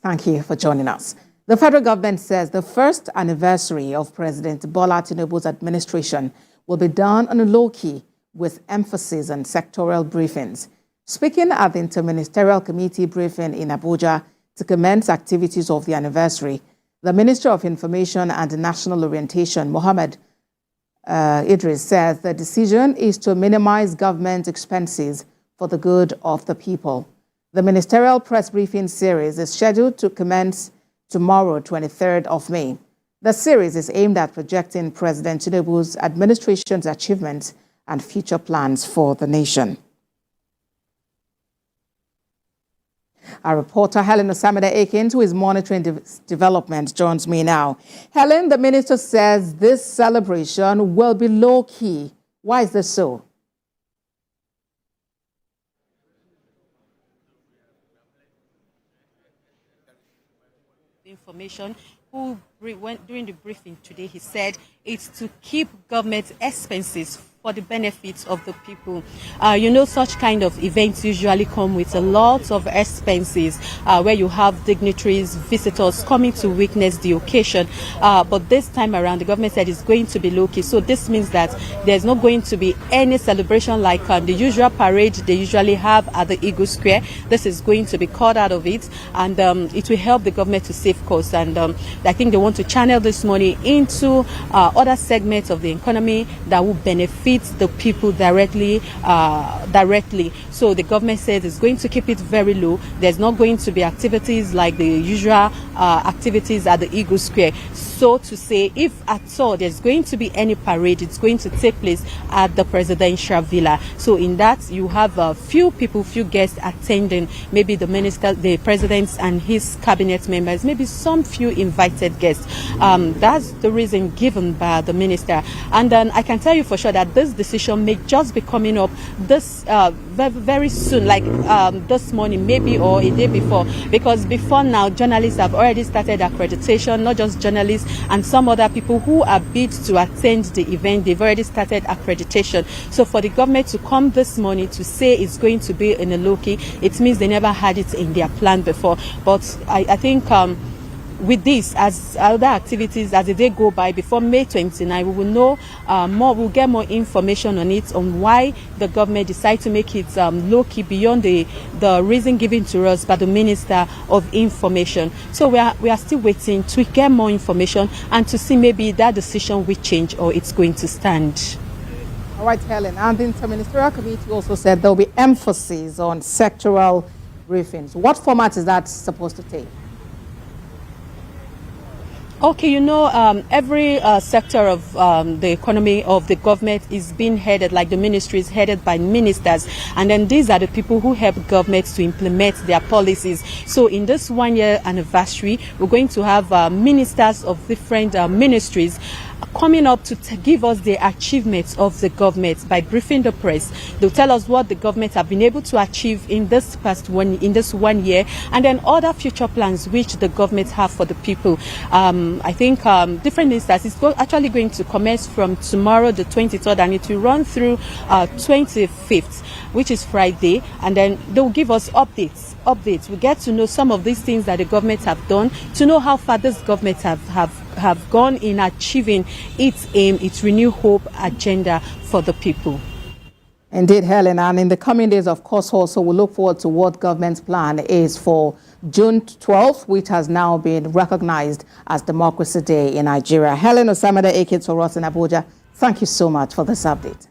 Thank you for joining us. The federal government says the first anniversary of President Bola Tinubu's administration will be done on a low-key with emphasis on sectoral briefings. Speaking at the Inter-Ministerial Committee briefing in Abuja to commence activities of the anniversary, the Minister of Information and National Orientation, Mohammed Idris, says the decision is to minimize government expenses for the good of the people. The ministerial press briefing series is scheduled to commence tomorrow, 23rd of May. The series is aimed at projecting President Tinubu's administration's achievements and future plans for the nation. Our reporter, Helen Osamide-Akins, who is monitoring development, joins me now. Helen, the minister says this celebration will be low-key. Why is this so? Information who went during the briefing today, he said it's to keep government expenses for the benefits of the people. Such kind of events usually come with a lot of expenses where you have dignitaries, visitors coming to witness the occasion. But this time around, the government said it's going to be low-key. So this means that there's not going to be any celebration like the usual parade they usually have at the Eagle Square. This is going to be cut out of it, and it will help the government to save costs. And I think they want to channel this money into other segments of the economy that will benefit the people directly. So the government says it's going to keep it very low. There's not going to be activities like the usual activities at the Eagle Square. So to say, if at all there's going to be any parade, it's going to take place at the presidential villa. So in that, you have a few guests attending, maybe the minister, the president and his cabinet members, maybe some few invited guests. That's the reason given by the minister. And then I can tell you for sure that this decision may just be coming up this very soon, like this morning maybe, or a day before, because before now journalists have already started accreditation. Not just journalists, and some other people who are bid to attend the event, they've already started accreditation. So for the government to come this morning to say it's going to be in a low-key, it means they never had it in their plan before. But I think with this, as other activities, as the day go by, before May 29, we will know more. We'll get more information on it, on why the government decided to make it low-key beyond the reason given to us by the Minister of Information. So we are still waiting to get more information and to see maybe that decision will change or it's going to stand. All right, Helen. And the Inter-Ministerial Committee also said there will be emphasis on sectoral briefings. What format is that supposed to take? Okay, every sector of the economy of the government is being headed, like the ministry is headed by ministers. And then these are the people who help governments to implement their policies. So in this 1-year anniversary, we're going to have ministers of different ministries coming up to give us the achievements of the government by briefing the press. They'll tell us what the government have been able to achieve in this 1 year, and then other future plans which the government have for the people. I think different ministers is actually going to commence from tomorrow, the 23rd, and it will run through 25th, which is Friday, and then they'll give us updates. We get to know some of these things that the government have done, to know how far this government have gone in achieving its aim, its Renew Hope agenda for the people. Indeed, Helen, and in the coming days, of course, also we'll look forward to what government's plan is for June 12th, which has now been recognized as Democracy Day in Nigeria. Helen Osamide-Akins for us in Abuja, thank you so much for this update.